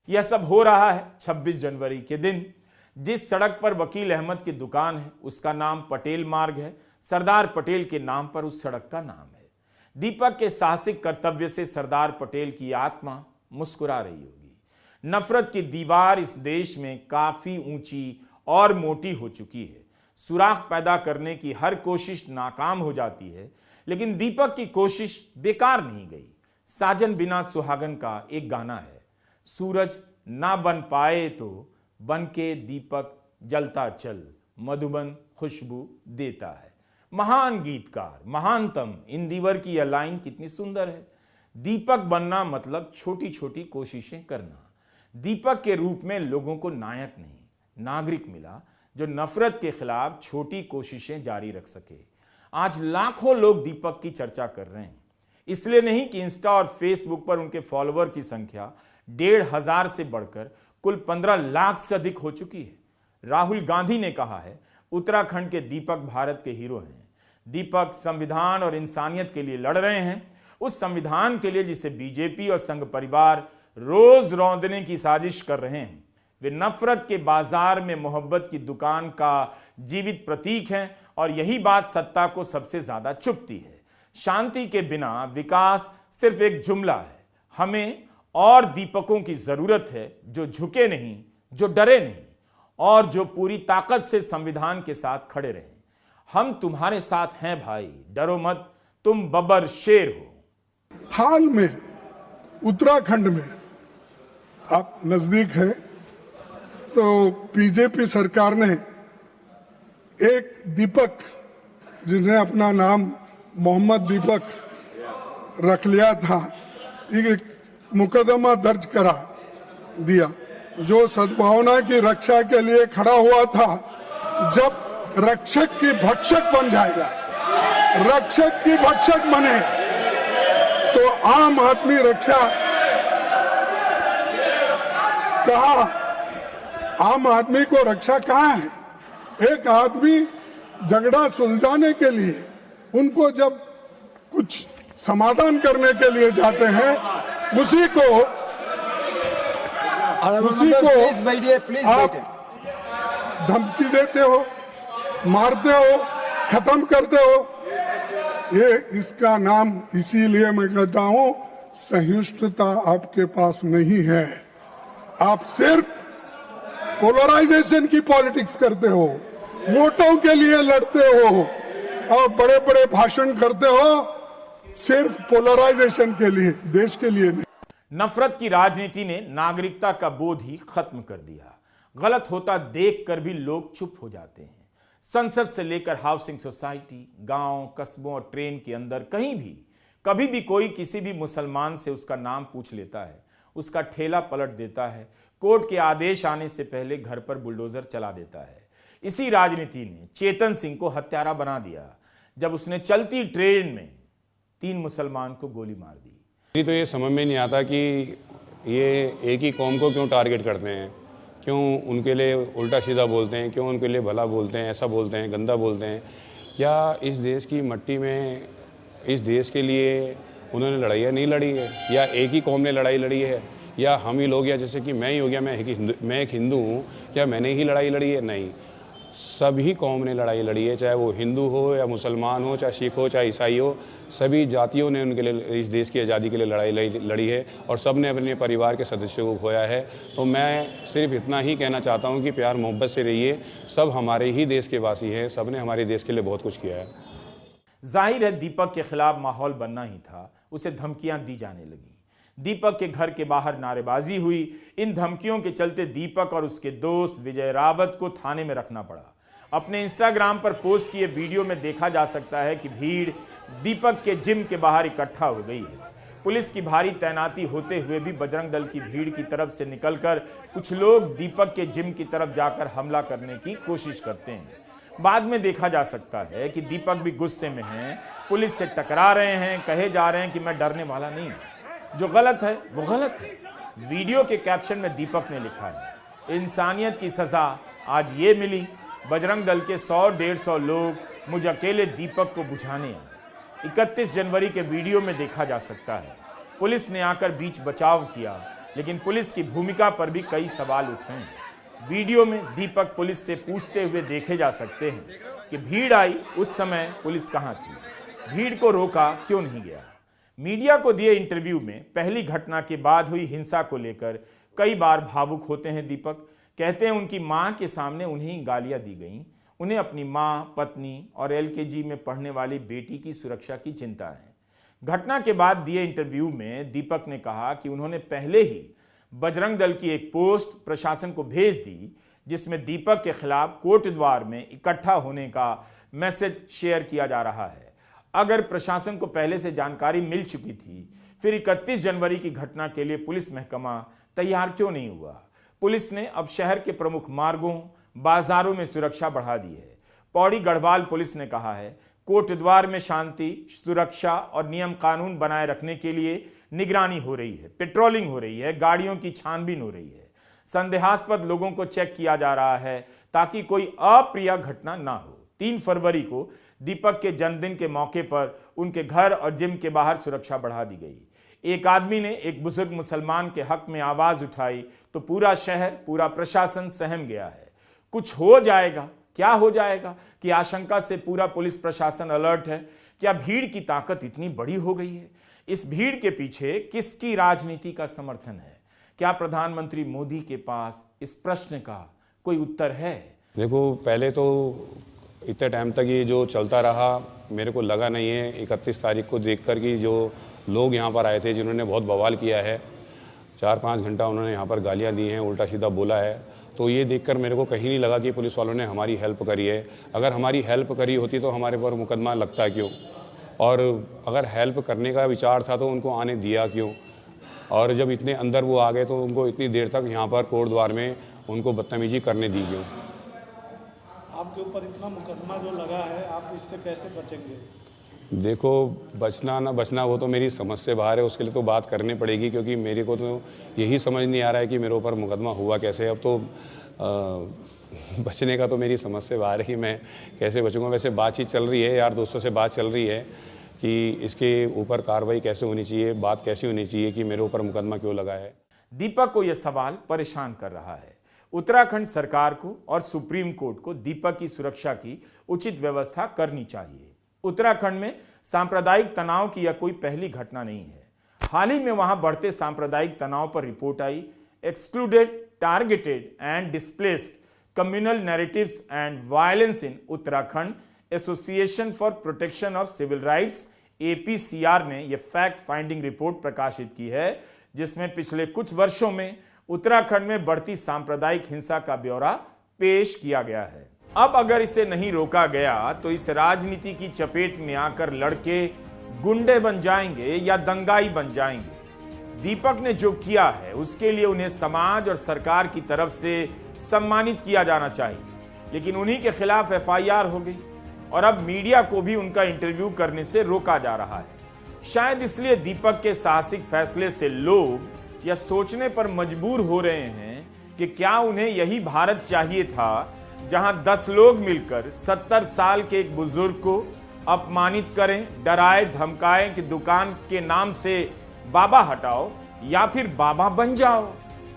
यह सब हो रहा है 26 जनवरी के दिन। जिस सड़क पर वकील अहमद की दुकान है उसका नाम पटेल मार्ग है। सरदार पटेल के नाम पर उस सड़क का नाम है। दीपक के साहसिक कर्तव्य से सरदार पटेल की आत्मा मुस्कुरा रही होगी। नफरत की दीवार इस देश में काफी ऊंची और मोटी हो चुकी है। सुराख पैदा करने की हर कोशिश नाकाम हो जाती है, लेकिन दीपक की कोशिश बेकार नहीं गई। साजन बिना सुहागन का एक गाना है, सूरज ना बन पाए तो बन के दीपक जलता चल, मधुबन खुशबू देता है। महान गीतकार महानतम इंदिवर की यह लाइन कितनी सुंदर है। दीपक बनना मतलब छोटी छोटी कोशिशें करना। दीपक के रूप में लोगों को नायक नहीं नागरिक मिला जो नफरत के खिलाफ छोटी कोशिशें जारी रख सके। आज लाखों लोग दीपक की चर्चा कर रहे हैं, इसलिए नहीं कि इंस्टा और फेसबुक पर उनके फॉलोअर की संख्या 1,500 से बढ़कर कुल 15 लाख से अधिक हो चुकी है। राहुल गांधी ने कहा है उत्तराखंड के दीपक भारत के हीरो हैं। दीपक संविधान और इंसानियत के लिए लड़ रहे हैं, उस संविधान के लिए जिसे बीजेपी और संघ परिवार रोज रौंदने की साजिश कर रहे हैं। वे नफरत के बाजार में मोहब्बत की दुकान का जीवित प्रतीक हैं और यही बात सत्ता को सबसे ज्यादा चुभती है। शांति के बिना विकास सिर्फ एक जुमला है। हमें और दीपकों की जरूरत है जो झुके नहीं, जो डरे नहीं और जो पूरी ताकत से संविधान के साथ खड़े रहे। हम तुम्हारे साथ हैं भाई, डरो मत, तुम बब्बर शेर हो। हाल में उत्तराखंड में आप नजदीक है तो बीजेपी सरकार ने एक दीपक जिन्हें अपना नाम मोहम्मद दीपक रख लिया था, एक मुकदमा दर्ज करा दिया जो सद्भावना की रक्षा के लिए खड़ा हुआ था। जब रक्षक की भक्षक बन जाएगा, रक्षक की भक्षक बने तो आम आदमी रक्षा कहा, आम आदमी को रक्षा कहाँ है। एक आदमी झगड़ा सुलझाने के लिए उनको जब कुछ समाधान करने के लिए जाते हैं उसी को आप धमकी देते हो, मारते हो, खत्म करते हो। ये इसका नाम इसीलिए मैं कहता हूं सहिष्णुता आपके पास नहीं है। आप सिर्फ पोलराइजेशन की पॉलिटिक्स करते हो, वोटों के लिए लड़ते हो और बड़े बड़े भाषण करते हो सिर्फ पोलराइजेशन के लिए, देश के लिए नहीं। नफरत की राजनीति ने नागरिकता का बोध ही खत्म कर दिया। गलत होता देखकर भी लोग चुप हो जाते हैं। संसद से लेकर हाउसिंग सोसाइटी, गांव, कस्बों और ट्रेन के अंदर कहीं भी कभी भी कोई किसी भी मुसलमान से उसका नाम पूछ लेता है, उसका ठेला पलट देता है, कोर्ट के आदेश आने से पहले घर पर बुलडोजर चला देता है। इसी राजनीति ने चेतन सिंह को हत्यारा बना दिया जब उसने चलती ट्रेन में 3 मुसलमान को गोली मार दी। तो ये समझ में नहीं आता कि ये एक ही कौम को क्यों टारगेट करते हैं, क्यों उनके लिए उल्टा सीधा बोलते हैं, क्यों उनके लिए भला बोलते हैं, ऐसा बोलते हैं, गंदा बोलते हैं। क्या इस देश की मट्टी में इस देश के लिए उन्होंने लड़ाइयाँ नहीं लड़ी है, या एक ही कौम ने लड़ाई लड़ी है, या हम ही लोग, या जैसे कि मैं ही हो गया, मैं एक हिंदू हूँ, क्या मैंने ही लड़ाई लड़ी है? नहीं, सभी कौम ने लड़ाई लड़ी है, चाहे वो हिंदू हो या मुसलमान हो, चाहे सिख हो, चाहे ईसाई हो। सभी जातियों ने उनके लिए, इस देश की आज़ादी के लिए लड़ाई लड़ी है और सब ने अपने परिवार के सदस्यों को खोया है। तो मैं सिर्फ इतना ही कहना चाहता हूँ कि प्यार मोहब्बत से रहिए। सब हमारे ही देश के वासी हैं, सब ने हमारे देश के लिए बहुत कुछ किया है। जाहिर है दीपक के खिलाफ माहौल बनना ही था, उसे धमकियां दी जाने लगी। दीपक के घर के बाहर नारेबाजी हुई। इन धमकियों के चलते दीपक और उसके दोस्त विजय रावत को थाने में रखना पड़ा। अपने इंस्टाग्राम पर पोस्ट किए वीडियो में देखा जा सकता है कि भीड़ दीपक के जिम के बाहर इकट्ठा हो गई है। पुलिस की भारी तैनाती होते हुए भी बजरंग दल की भीड़ की तरफ से निकलकर कुछ लोग दीपक के जिम की तरफ जाकर हमला करने की कोशिश करते हैं। बाद में देखा जा सकता है कि दीपक भी गुस्से में हैं, पुलिस से टकरा रहे हैं, कहे जा रहे हैं कि मैं डरने वाला नहीं हूं। जो गलत है वो गलत है। वीडियो के कैप्शन में दीपक ने लिखा है, इंसानियत की सजा आज ये मिली, बजरंग दल के 100-150 लोग मुझ अकेले दीपक को बुझाने आए। 31 जनवरी के वीडियो में देखा जा सकता है पुलिस ने आकर बीच बचाव किया, लेकिन पुलिस की भूमिका पर भी कई सवाल उठे हैं। वीडियो में दीपक पुलिस से पूछते हुए देखे जा सकते हैं कि भीड़ आई उस समय पुलिस कहां थी, भीड़ को रोका क्यों नहीं गया। मीडिया को दिए इंटरव्यू में पहली घटना के बाद हुई हिंसा को लेकर कई बार भावुक होते हैं दीपक। कहते हैं उनकी मां के सामने उन्हें गालियां दी गईं, उन्हें अपनी मां, पत्नी और LKG में पढ़ने वाली बेटी की सुरक्षा की चिंता है। घटना के बाद दिए इंटरव्यू में दीपक ने कहा कि उन्होंने पहले ही बजरंग दल की एक पोस्ट प्रशासन को भेज दी जिसमें दीपक के खिलाफ कोटद्वार में इकट्ठा होने का मैसेज शेयर किया जा रहा है। अगर प्रशासन को पहले से जानकारी मिल चुकी थी, फिर 31 जनवरी की घटना के लिए पुलिस महकमा तैयार क्यों नहीं हुआ? पुलिस ने अब शहर के प्रमुख मार्गों, बाजारों में सुरक्षा बढ़ा दी है। पौड़ी गढ़वाल पुलिस ने कहा है कोटद्वार में शांति, सुरक्षा और नियम कानून बनाए रखने के लिए निगरानी हो रही है, पेट्रोलिंग हो रही है, गाड़ियों की छानबीन हो रही है, संदेहास्पद लोगों को चेक किया जा रहा है ताकि कोई अप्रिय घटना ना हो। 3 फरवरी को दीपक के जन्मदिन के मौके पर उनके घर और जिम के बाहर सुरक्षा बढ़ा दी गई। एक आदमी ने एक बुजुर्ग मुसलमान के हक में आवाज उठाई तो पूरा शहर, पूरा प्रशासन सहम गया है। कुछ हो जाएगा, क्या हो जाएगा कि आशंका से पूरा पुलिस प्रशासन अलर्ट है। क्या भीड़ की ताकत इतनी बड़ी हो गई है? इस भीड़ के पीछे किसकी राजनीति का समर्थन है? क्या प्रधानमंत्री मोदी के पास इस प्रश्न का कोई उत्तर है? देखो, पहले तो इतने टाइम तक ये जो चलता रहा, मेरे को लगा नहीं है 31 तारीख को देखकर कि जो लोग यहाँ पर आए थे जिन्होंने बहुत बवाल किया है, 4-5 घंटा उन्होंने यहाँ पर गालियाँ दी हैं, उल्टा सीधा बोला है, तो ये देखकर मेरे को कहीं नहीं लगा कि पुलिस वालों ने हमारी हेल्प करी है। अगर हमारी हेल्प करी होती तो हमारे पर मुकदमा लगता क्यों? और अगर हेल्प करने का विचार था तो उनको आने दिया क्यों? और जब इतने अंदर वो आ गए तो उनको इतनी देर तक यहाँ पर कोटद्वार में उनको बदतमीजी करने दी क्यों? आपके ऊपर इतना मुकदमा जो लगा है, आप इससे कैसे बचेंगे? देखो, बचना ना बचना वो तो मेरी समझ से बाहर है, उसके लिए तो बात करनी पड़ेगी, क्योंकि मेरे को तो यही समझ नहीं आ रहा है कि मेरे ऊपर मुकदमा हुआ कैसे। अब तो बचने का तो मेरी समझ से बाहर है कि मैं कैसे बचूंगा। वैसे बातचीत चल रही है, यार दोस्तों से बात चल रही है कि इसके ऊपर कार्रवाई कैसे होनी चाहिए, बात कैसी होनी चाहिए कि मेरे ऊपर मुकदमा क्यों लगा है। दीपक को यह सवाल परेशान कर रहा है। उत्तराखंड सरकार को और सुप्रीम कोर्ट को दीपक की सुरक्षा की उचित व्यवस्था करनी चाहिए। उत्तराखंड में सांप्रदायिक तनाव की यह कोई पहली घटना नहीं है। हाल ही में वहां बढ़ते सांप्रदायिक तनाव पर रिपोर्ट आई। Excluded, targeted and displaced communal narratives and violence in Uttarakhand Association for Protection of Civil Rights APCR ने यह फैक्ट फाइंडिंग रिपोर्ट प्रकाशित की है, जिसमें पिछले कुछ वर्षों में उत्तराखंड में बढ़ती सांप्रदायिक हिंसा का ब्यौरा पेश किया गया है। अब अगर इसे नहीं रोका गया तो इस राजनीति की चपेट में आकर लड़के गुंडे बन जाएंगे या दंगाई बन जाएंगे। दीपक ने जो किया है उसके लिए उन्हें समाज और सरकार की तरफ से सम्मानित किया जाना चाहिए, लेकिन उन्हीं के खिलाफ FIR हो गई और अब मीडिया को भी उनका इंटरव्यू करने से रोका जा रहा है। शायद इसलिए दीपक के साहसिक फैसले से लोग यह सोचने पर मजबूर हो रहे हैं कि क्या उन्हें यही भारत चाहिए था जहां 10 लोग मिलकर 70 साल के एक बुजुर्ग को अपमानित करें, डराए धमकाएं कि दुकान के नाम से बाबा हटाओ या फिर बाबा बन जाओ।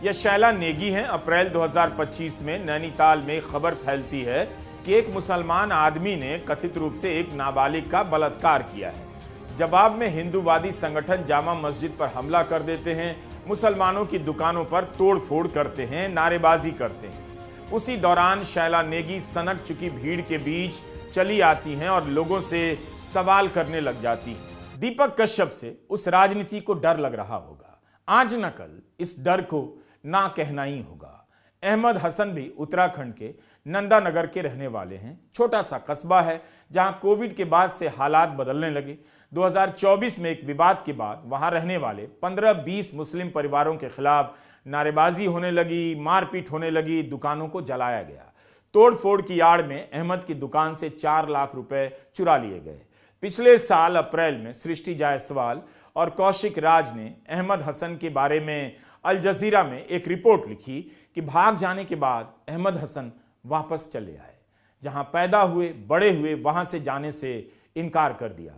यह शैला नेगी हैं। अप्रैल 2025 में नैनीताल में खबर फैलती है कि एक मुसलमान आदमी ने कथित रूप से एक नाबालिग का बलात्कार किया है। जवाब में हिंदूवादी संगठन जामा मस्जिद पर हमला कर देते हैं, मुसलमानों की दुकानों पर तोड़फोड़ करते हैं, नारेबाजी करते हैं। उसी दौरान शैला नेगी सनक चुकी भीड़ के बीच चली आती हैं और लोगों से सवाल करने लग जाती हैं। दीपक कश्यप से उस राजनीति को डर लग रहा होगा। आज न कल इस डर को ना कहना ही होगा। अहमद हसन भी उत्तराखंड के नंदानगर के रहने वाले हैं। छोटा सा कस्बा है जहां कोविड के बाद से हालात बदलने लगे। 2024 में एक विवाद के बाद वहां रहने वाले 15-20 मुस्लिम परिवारों के खिलाफ नारेबाजी होने लगी, मारपीट होने लगी, दुकानों को जलाया गया। तोड़फोड़ की आड़ में अहमद की दुकान से 4 लाख रुपए चुरा लिए गए। पिछले साल अप्रैल में सृष्टि जायसवाल और कौशिक राज ने अहमद हसन के बारे में अल जजीरा में एक रिपोर्ट लिखी कि भाग जाने के बाद अहमद हसन वापस चले आए। जहां पैदा हुए, बड़े हुए, वहां से जाने से इनकार कर दिया।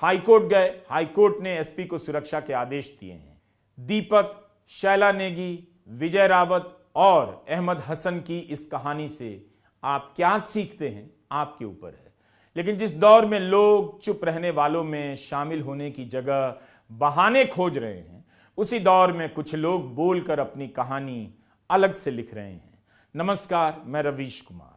हाईकोर्ट गए, हाईकोर्ट ने SP को सुरक्षा के आदेश दिए हैं। दीपक शैला नेगी, विजय रावत और अहमद हसन की इस कहानी से आप क्या सीखते हैं, आपके ऊपर है। लेकिन जिस दौर में लोग चुप रहने वालों में शामिल होने की जगह बहाने खोज रहे हैं, उसी दौर में कुछ लोग बोलकर अपनी कहानी अलग से लिख रहे हैं। नमस्कार, मैं रवीश कुमार।